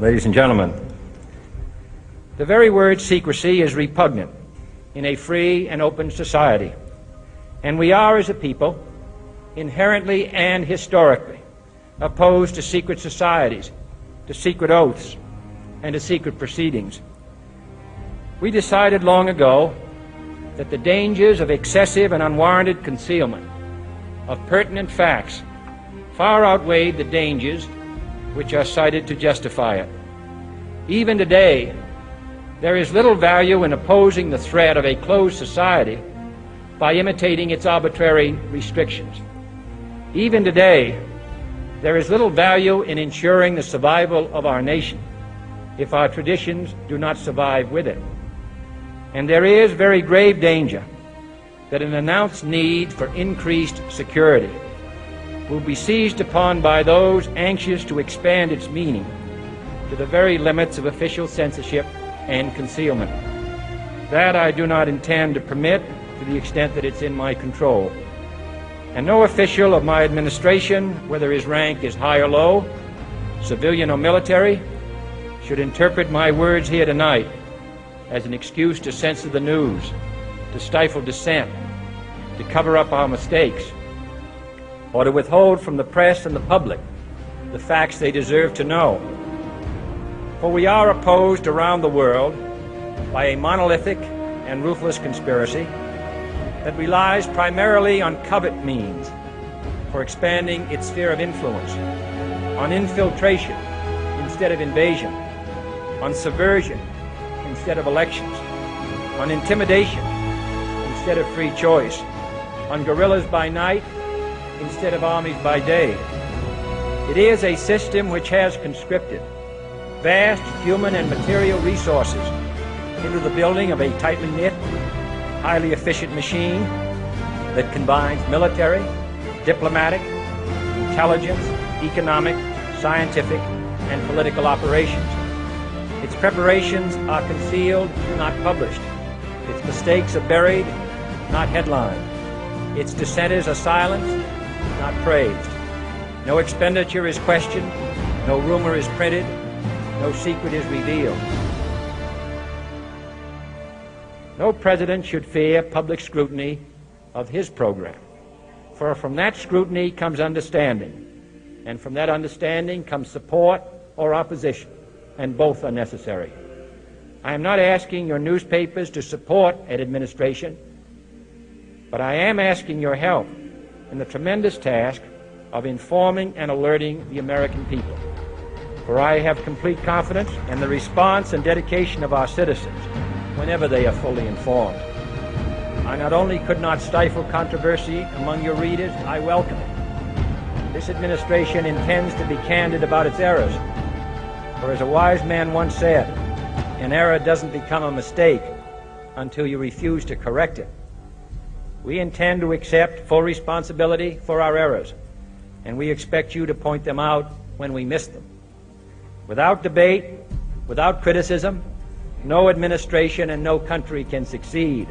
Ladies and gentlemen, the very word secrecy is repugnant in a free and open society, and we are, as a people, inherently and historically opposed to secret societies, to secret oaths, and to secret proceedings. We decided long ago that the dangers of excessive and unwarranted concealment of pertinent facts far outweighed the dangers which are cited to justify it. Even today, there is little value in opposing the threat of a closed society by imitating its arbitrary restrictions. Even today, there is little value in ensuring the survival of our nation if our traditions do not survive with it. And there is very grave danger that an announced need for increased security will be seized upon by those anxious to expand its meaning to the very limits of official censorship and concealment. That I do not intend to permit to the extent that it's in my control. And no official of my administration, whether his rank is high or low, civilian or military, should interpret my words here tonight as an excuse to censor the news, to stifle dissent, to cover up our mistakes, or to withhold from the press and the public the facts they deserve to know. For we are opposed around the world by a monolithic and ruthless conspiracy that relies primarily on covert means for expanding its sphere of influence, on infiltration instead of invasion, on subversion instead of elections, on intimidation instead of free choice, on guerrillas by night instead of armies by day. It is a system which has conscripted vast human and material resources into the building of a tightly knit, highly efficient machine that combines military, diplomatic, intelligence, economic, scientific, and political operations. Its preparations are concealed, not published. Its mistakes are buried, not headlined. Its dissenters are silenced, not praised. No expenditure is questioned, no rumor is printed, no secret is revealed. No president should fear public scrutiny of his program, for from that scrutiny comes understanding, and from that understanding comes support or opposition, and both are necessary. I am not asking your newspapers to support an administration, but I am asking your help in the tremendous task of informing and alerting the American people. For I have complete confidence in the response and dedication of our citizens whenever they are fully informed. I not only could not stifle controversy among your readers, I welcome it. This administration intends to be candid about its errors. For as a wise man once said, an error doesn't become a mistake until you refuse to correct it. We intend to accept full responsibility for our errors, and we expect you to point them out when we miss them. Without debate, without criticism, no administration and no country can succeed,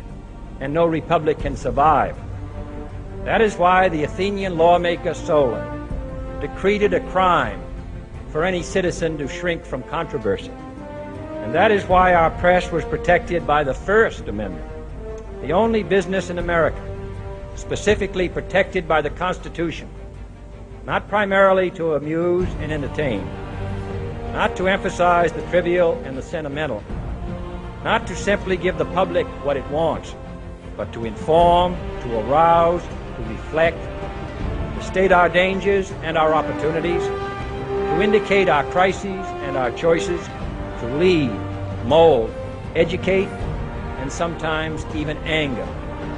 and no republic can survive. That is why the Athenian lawmaker Solon decreed it a crime for any citizen to shrink from controversy. And that is why our press was protected by the First Amendment, the only business in America specifically protected by the Constitution, not primarily to amuse and entertain, not to emphasize the trivial and the sentimental, not to simply give the public what it wants, but to inform, to arouse, to reflect, to state our dangers and our opportunities, to indicate our crises and our choices, to lead, mold, educate, and sometimes even anger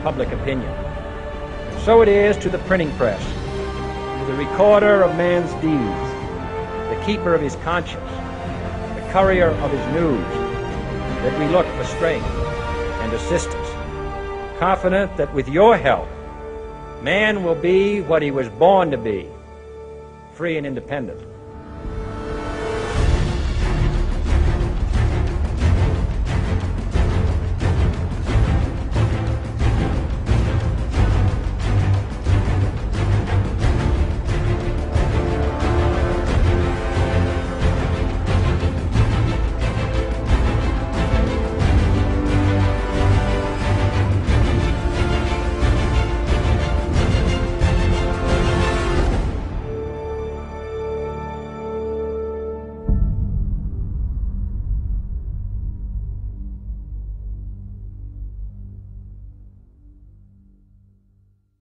public opinion. And so it is to the printing press, to the recorder of man's deeds, the keeper of his conscience, the courier of his news, that we look for strength and assistance, confident that with your help, man will be what he was born to be, free and independent.